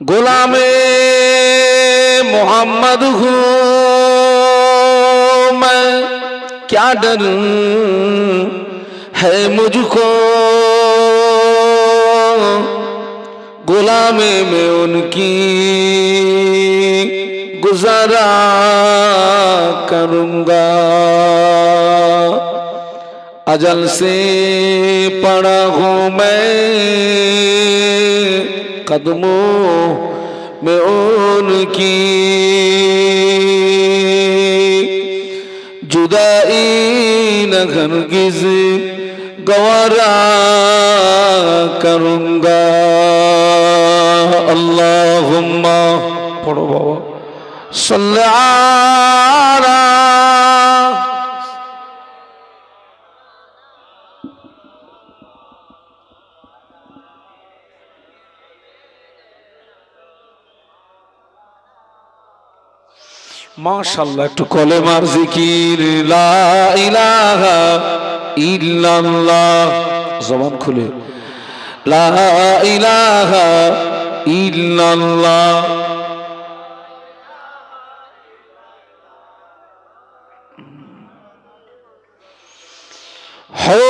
गुलामे मोहम्मद हूँ मैं, क्या डर है मुझको, गुलामे में उनकी गुजारा करूँगा। अजल से पड़ा हूँ मैं कदमों में उनकी, जुदाई न हरगिज़ गवारा करूँगा। अल्लाहुम्मा पढ़ो बाबा सल्ली अला माशाल्लाह একটু কলেমার জিকির লা ইলাহা ইল্লাল্লাহ জবান খুলে লা ইলাহা ইল্লাল্লাহ। हो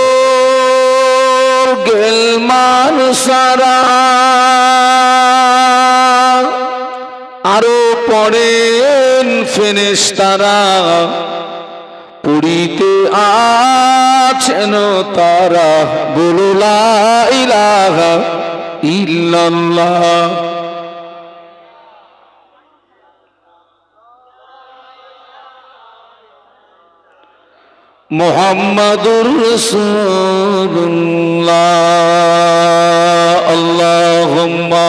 गेल मान सारा आरो पड़ेन फेरेश्तारा, पुरीते आछेन तारा, बोलो ला इलाहा इल्लल्लाह। मुहम्मदुर रसूलुल्लाह। अल्लाहुम्मा